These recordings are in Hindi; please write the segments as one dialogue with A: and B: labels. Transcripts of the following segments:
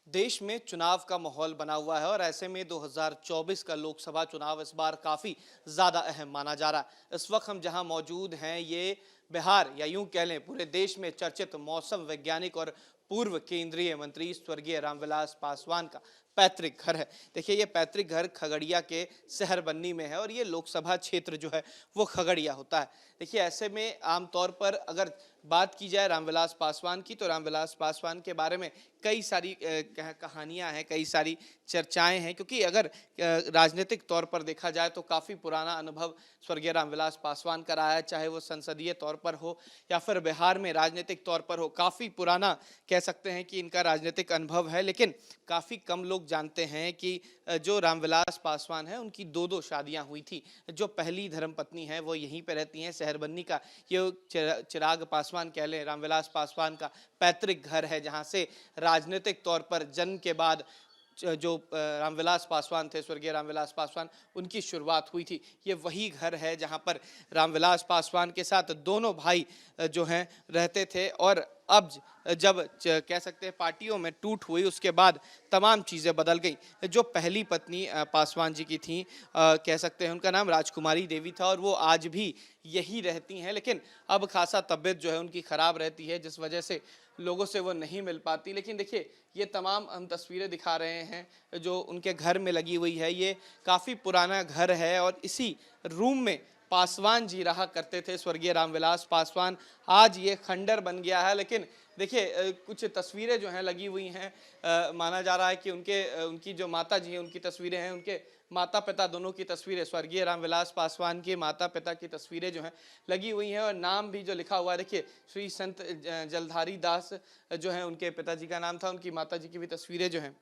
A: देश में चुनाव का माहौल बना हुआ है और ऐसे में 2024 का लोकसभा चुनाव इस बार काफी ज्यादा अहम माना जा रहा है। इस वक्त हम जहां मौजूद हैं ये बिहार या यूं कह लें पूरे देश में चर्चित मौसम वैज्ञानिक और पूर्व केंद्रीय मंत्री स्वर्गीय रामविलास पासवान का पैतृक घर है। देखिए ये पैतृक घर खगड़िया के शहर बन्नी में है और ये लोकसभा क्षेत्र जो है वो खगड़िया होता है। देखिए ऐसे में आमतौर पर अगर बात की जाए रामविलास पासवान की तो रामविलास पासवान के बारे में कई सारी कहानियां हैं, कई सारी चर्चाएं हैं, क्योंकि अगर राजनीतिक तौर पर देखा जाए तो काफ़ी पुराना अनुभव स्वर्गीय रामविलास पासवान का रहा है, चाहे वो संसदीय तौर पर हो या फिर बिहार में राजनीतिक तौर पर हो। काफ़ी पुराना कह सकते हैं कि इनका राजनीतिक अनुभव है, लेकिन काफ़ी कम लोग जानते हैं कि जो रामविलास पासवान है उनकी दो शादियां हुई थी। जो पहली धर्मपत्नी है वो यहीं पर रहती हैं, शहरबन्नी का ये चिराग पासवान कह लें, रामविलास पासवान का पैतृक घर है, जहां से राजनीतिक तौर पर जन्म के बाद जो रामविलास पासवान थे, स्वर्गीय रामविलास पासवान, उनकी शुरुआत हुई थी। ये वही घर है जहां पर रामविलास पासवान के साथ दोनों भाई जो हैं रहते थे। और अब जब कह सकते हैं पार्टियों में टूट हुई उसके बाद तमाम चीज़ें बदल गई। जो पहली पत्नी पासवान जी की थी, कह सकते हैं उनका नाम राजकुमारी देवी था और वो आज भी यही रहती हैं, लेकिन अब खासा तबीयत जो है उनकी ख़राब रहती है, जिस वजह से लोगों से वो नहीं मिल पाती। लेकिन देखिए ये तमाम हम तस्वीरें दिखा रहे हैं जो उनके घर में लगी हुई है। ये काफ़ी पुराना घर है और इसी रूम में पासवान जी रहा करते थे, स्वर्गीय रामविलास पासवान। आज ये खंडर बन गया है, लेकिन देखिए कुछ तस्वीरें जो हैं लगी हुई हैं। माना जा रहा है कि उनकी जो माता जी हैं उनकी तस्वीरें हैं, उनके माता पिता दोनों की तस्वीरें, स्वर्गीय रामविलास पासवान के माता पिता की तस्वीरें जो हैं लगी हुई हैं और नाम भी जो लिखा हुआ है, देखिए श्री संत जलधारी दास जो हैं उनके पिताजी का नाम था, उनकी माता जी की भी तस्वीरें जो हैं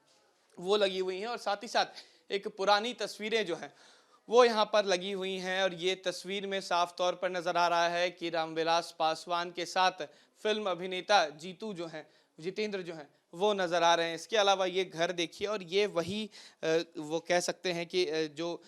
A: वो लगी हुई हैं। और साथ ही साथ एक पुरानी तस्वीरें जो हैं वो यहाँ पर लगी हुई हैं और ये तस्वीर में साफ तौर पर नजर आ रहा है कि रामविलास पासवान के साथ फिल्म अभिनेता जितेंद्र जो हैं वो नजर आ रहे हैं। इसके अलावा ये घर देखिए और ये वही वो कह सकते हैं कि जो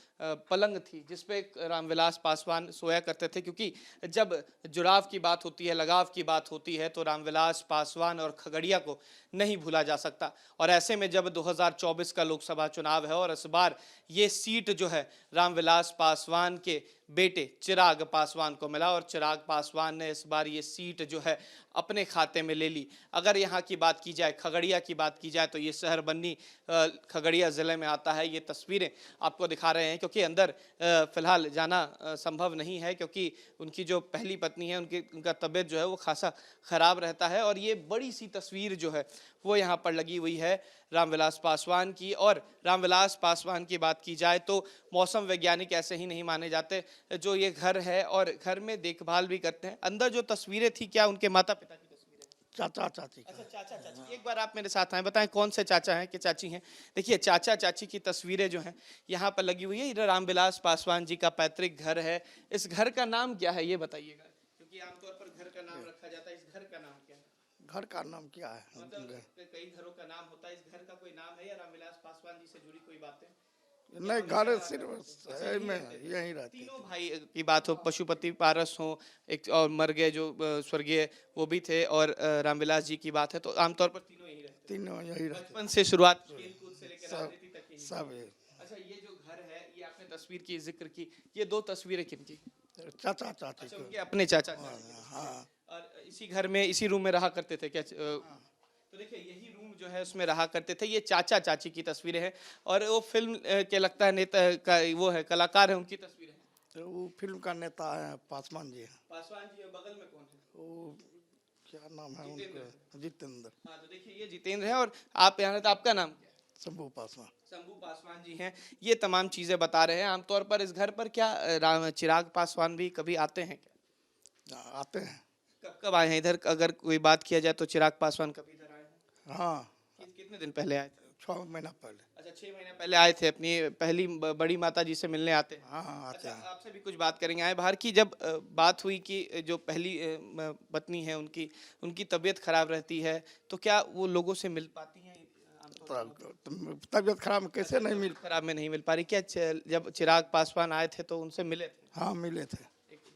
A: पलंग थी जिसपे रामविलास पासवान सोया करते थे, क्योंकि जब जुड़ाव की बात होती है, लगाव की बात होती है तो रामविलास पासवान और खगड़िया को नहीं भूला जा सकता। और ऐसे में जब 2024 का लोकसभा चुनाव है और इस बार ये सीट जो है रामविलास पासवान के बेटे चिराग पासवान को मिला और चिराग पासवान ने इस बार ये सीट जो है अपने खाते में ले ली। अगर यहाँ की बात की जाए, खगड़िया की बात की जाए, तो ये शहर बन्नी खगड़िया ज़िले में आता है। ये तस्वीरें आपको दिखा रहे हैं क्योंकि अंदर फ़िलहाल जाना संभव नहीं है, क्योंकि उनकी जो पहली पत्नी है उनका तबीयत जो है वो खासा ख़राब रहता है। और ये बड़ी सी तस्वीर जो है वो यहाँ पर लगी हुई है रामविलास पासवान की। और रामविलास पासवान की बात की जाए तो मौसम वैज्ञानिक ऐसे ही नहीं माने जाते। जो ये घर है और घर में देखभाल भी करते हैं। अंदर जो तस्वीरें थी, क्या उनके माता पिता की तस्वीरें?
B: चाचा चाची का।
A: अच्छा, चाचा चाची, एक बार आप मेरे साथ आए, बताएं कौन से चाचा हैं कि चाची हैं? देखिए चाचा चाची की तस्वीरें जो हैं यहाँ पर लगी हुई है। इधर रामविलास पासवान जी का पैतृक घर है। इस घर का नाम क्या है ये बताइएगा, क्योंकि आमतौर पर घर का नाम रखा जाता है। इस घर का नाम क्या है?
B: घर का नाम क्या है?
A: मतलब कई घरों का नाम होता है, इस घर का कोई नाम है या रामविलास पासवान जी से जुड़ी कोई बातें? या
B: नहीं, घर
A: हमेशा
B: सिर्फ
A: अच्छा
B: है
A: यहीं
B: में
A: रहते थे?
B: यहीं रहते
A: तीनों
B: थे।
A: भाई की बात हो, पशुपति पारस हो एक और मर गए जो स्वर्गीय वो भी थे, और रामविलास जी की बात है तो आमतौर पर तीनों यहीं रहते थे।
B: तीनों यहीं रहते
A: बचपन से शुरुआत
B: थे।
A: खेल कूद से लेकर
B: सब
A: राजनीति तक यहीं
B: सब
A: की।
B: है।
A: अच्छा, ये जो घर है, ये आपने तस्वीर की जिक्र की, ये दो तस्वीरें किनकी?
B: चाचा चाची
A: अच्छा,
B: को।
A: उनके अपने चाचा
B: हाँ
A: चाची की तस्वीरें।
B: हाँ
A: और इसी घर में, इसी रूम में रहा करते थे क्या? तो देखिए यही रूम जो है उसमें रहा करते थे। ये चाचा चाची की तस्वीरें हैं और वो फिल्म के लगता है नेता का वो है, कलाकार है, उनकी तस्वीरें हैं।
B: तो वो फिल्म का नेता है पासवान जी।
A: पासवान जी, और बगल में कौन है?
B: वो क्या नाम है
A: जितेंद्र।
B: उनका? जितेंद्र।
A: हाँ तो देखिए ये जितेंद्र है और आप यहाँ, तो आपका नाम क्या है?
B: शंभू पासवान।
A: शंभू पासवान जी हैं। ये तमाम चीजें बता रहे हैं। आमतौर पर इस घर पर क्या चिराग पासवान भी कभी आते हैं क्या?
B: आते हैं।
A: कब कब आए हैं इधर? अगर कोई बात किया जाए तो चिराग पासवान कभी इधर आए हैं?
B: हाँ,
A: कितने दिन पहले आए थे?
B: 6 महीना पहले।
A: अच्छा, 6 महीने पहले आए थे, अपनी पहली बड़ी माता जी से मिलने आते हैं।
B: हाँ हाँ, आते
A: अच्छा,
B: हैं।
A: आपसे भी कुछ बात करेंगे आए बाहर की। जब बात हुई कि जो पहली पत्नी है उनकी उनकी तबीयत खराब रहती है, तो क्या वो लोगों से मिल पाती हैं आमतौर पर?
B: तबीयत खराब में कैसे नहीं मिल।
A: खराब में नहीं मिल पा रही क्या? जब चिराग पासवान आए थे तो उनसे मिले थे?
B: हाँ, मिले थे।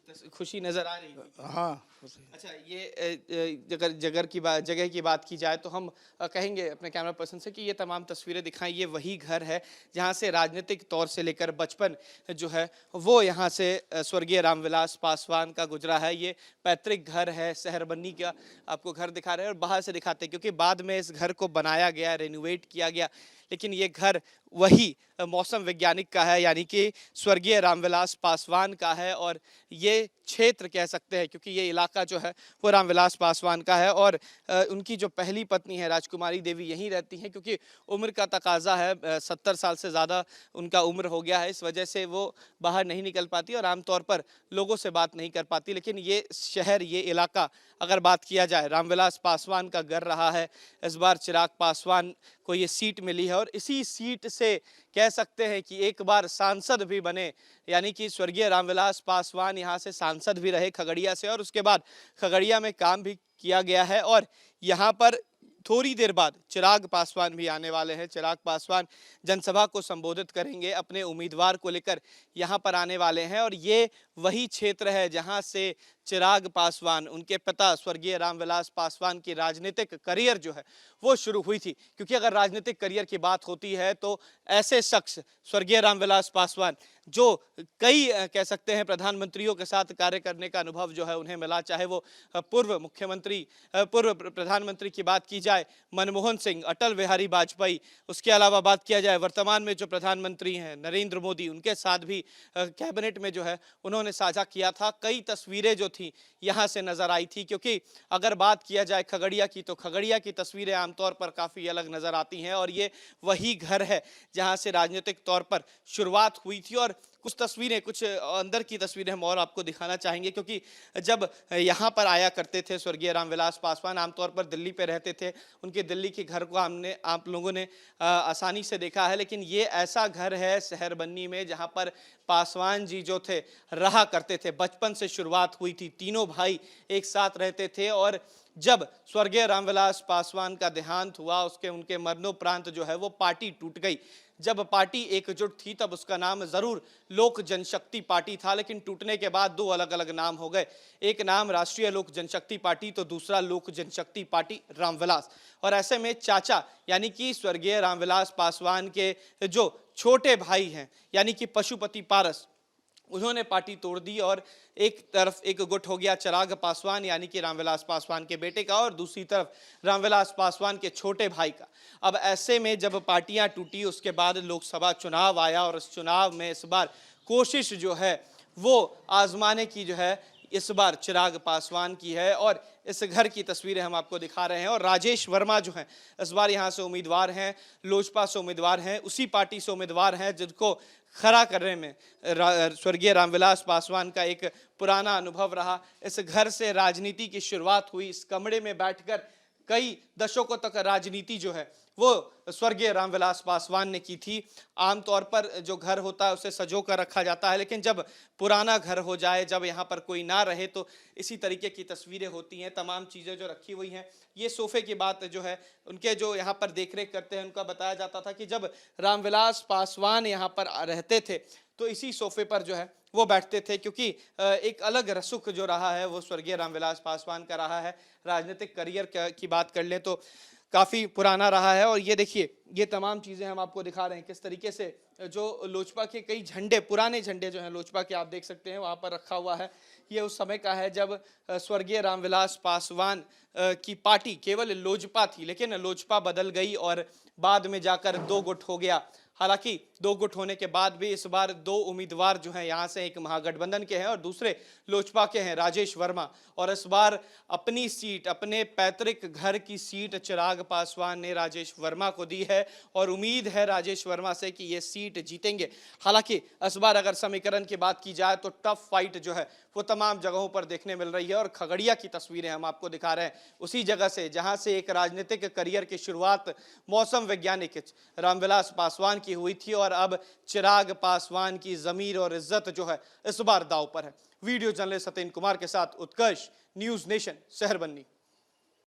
A: खुशी नजर आ रही थी।
B: हाँ
A: अच्छा, ये जगह की बात की जाए तो हम कहेंगे अपने कैमरा पर्सन से कि ये तमाम तस्वीरें दिखाएं, ये वही घर है जहां से राजनीतिक तौर से लेकर बचपन जो है वो यहाँ से स्वर्गीय रामविलास पासवान का गुजरा है। ये पैतृक घर है, शहरबन्नी का आपको घर दिखा रहे हैं और बाहर से दिखाते हैं क्योंकि बाद में इस घर को बनाया गया, रेनोवेट किया गया, लेकिन ये घर वही मौसम वैज्ञानिक का है, यानी कि स्वर्गीय रामविलास पासवान का है। और ये क्षेत्र कह सकते हैं क्योंकि ये इलाका जो है वो रामविलास पासवान का है। और उनकी जो पहली पत्नी है राजकुमारी देवी यहीं रहती हैं क्योंकि उम्र का तकाजा है, 70 साल से ज़्यादा उनका उम्र हो गया है, इस वजह से वो बाहर नहीं निकल पाती और आमतौर पर लोगों से बात नहीं कर पाती। लेकिन ये शहर, ये इलाका अगर बात किया जाए, रामविलास पासवान का घर रहा है। इस बार चिराग पासवान को ये सीट मिली है और इसी सीट से कह सकते हैं कि एक बार सांसद भी बने, यानी कि स्वर्गीय रामविलास पासवान यहाँ से सांसद भी रहे खगड़िया से और उसके बाद खगड़िया में काम भी किया गया है। और यहाँ पर थोड़ी देर बाद चिराग पासवान भी आने वाले हैं। चिराग पासवान जनसभा को संबोधित करेंगे, अपने उम्मीदवार को लेकर यहाँ पर आने वाले हैं। और ये वही क्षेत्र है जहाँ से चिराग पासवान, उनके पिता स्वर्गीय रामविलास पासवान की राजनीतिक करियर जो है वो शुरू हुई थी। क्योंकि अगर राजनीतिक करियर की बात होती है तो ऐसे शख्स स्वर्गीय रामविलास पासवान जो कई कह सकते हैं प्रधानमंत्रियों के साथ कार्य करने का अनुभव जो है उन्हें मिला, चाहे वो पूर्व मुख्यमंत्री, पूर्व प्रधानमंत्री की बात की जाए मनमोहन सिंह, अटल बिहारी वाजपेयी, उसके अलावा बात किया जाए वर्तमान में जो प्रधानमंत्री हैं नरेंद्र मोदी, उनके साथ भी कैबिनेट में जो है उन्होंने साझा किया था। कई तस्वीरें जो थी यहाँ से नजर आई थी क्योंकि अगर बात किया जाए खगड़िया की तो खगड़िया की तस्वीरें आमतौर पर काफ़ी अलग नज़र आती हैं। और ये वही घर है जहाँ से राजनीतिक तौर पर शुरुआत हुई थी। और कुछ तस्वीरें, कुछ अंदर की तस्वीरें हम और आपको दिखाना चाहेंगे क्योंकि जब यहाँ पर आया करते थे स्वर्गीय रामविलास पासवान, आमतौर पर दिल्ली पे रहते थे, उनके दिल्ली के घर को आप लोगों ने आसानी से देखा है। लेकिन ये ऐसा घर है शहरबन्नी में जहाँ पर पासवान जी जो थे रहा करते थे, बचपन से शुरुआत हुई थी, तीनों भाई एक साथ रहते थे। और जब स्वर्गीय रामविलास पासवान का देहांत हुआ, उनके मरणोपरांत जो है वो पार्टी टूट गई। जब पार्टी एकजुट थी तब उसका नाम जरूर लोक जनशक्ति पार्टी था, लेकिन टूटने के बाद दो अलग अलग नाम हो गए। एक नाम राष्ट्रीय लोक जनशक्ति पार्टी तो दूसरा लोक जनशक्ति पार्टी रामविलास। और ऐसे में चाचा यानी कि स्वर्गीय रामविलास पासवान के जो छोटे भाई हैं यानी कि पशुपति पारस, उन्होंने पार्टी तोड़ दी और एक तरफ एक गुट हो गया चिराग पासवान यानी कि रामविलास पासवान के बेटे का और दूसरी तरफ रामविलास पासवान के छोटे भाई का। अब ऐसे में जब पार्टियां टूटी उसके बाद लोकसभा चुनाव आया और इस चुनाव में इस बार कोशिश जो है वो आजमाने की जो है इस बार चिराग पासवान की है। और इस घर की तस्वीरें हम आपको दिखा रहे हैं। और राजेश वर्मा जो हैं इस बार यहाँ से उम्मीदवार हैं, लोजपा से उम्मीदवार हैं, उसी पार्टी से उम्मीदवार हैं जिनको खड़ा करने में स्वर्गीय रामविलास पासवान का एक पुराना अनुभव रहा। इस घर से राजनीति की शुरुआत हुई, इस कमरे में बैठकर कई दशकों तक राजनीति जो है वो स्वर्गीय रामविलास पासवान ने की थी। आमतौर पर जो घर होता है उसे सजो कर रखा जाता है, लेकिन जब पुराना घर हो जाए, जब यहाँ पर कोई ना रहे तो इसी तरीके की तस्वीरें होती हैं। तमाम चीज़ें जो रखी हुई हैं, ये सोफे की बात जो है उनके जो यहाँ पर देखरेख करते हैं उनका बताया जाता था कि जब रामविलास पासवान यहाँ पर रहते थे तो इसी सोफे पर जो है वो बैठते थे, क्योंकि एक अलग रसूख जो रहा है वो स्वर्गीय रामविलास पासवान का रहा है। राजनीतिक करियर की बात कर लें तो काफ़ी पुराना रहा है। और ये देखिए, ये तमाम चीज़ें हम आपको दिखा रहे हैं किस तरीके से जो लोजपा के कई झंडे, पुराने झंडे जो हैं लोजपा के आप देख सकते हैं वहाँ पर रखा हुआ है। ये उस समय का है जब स्वर्गीय रामविलास पासवान की पार्टी केवल लोजपा थी, लेकिन लोजपा बदल गई और बाद में जाकर दो गुट हो गया। हालांकि दो गुट होने के बाद भी इस बार दो उम्मीदवार जो हैं यहाँ से, एक महागठबंधन के हैं और दूसरे लोजपा के हैं राजेश वर्मा। और इस बार अपनी सीट, अपने पैतृक घर की सीट चिराग पासवान ने राजेश वर्मा को दी है और उम्मीद है राजेश वर्मा से कि ये सीट जीतेंगे। हालांकि इस बार अगर समीकरण की बात की जाए तो टफ फाइट जो है वो तमाम जगहों पर देखने मिल रही है। और खगड़िया की तस्वीरें हम आपको दिखा रहे हैं उसी जगह से जहां से एक राजनीतिक करियर की शुरुआत मौसम वैज्ञानिक रामविलास पासवान की हुई थी और अब चिराग पासवान की जमीर और इज्जत जो है इस बार दांव पर है। वीडियो जर्नलिस्ट सत्येंद्र कुमार के साथ उत्कर्ष, न्यूज नेशन, शहरबन्नी।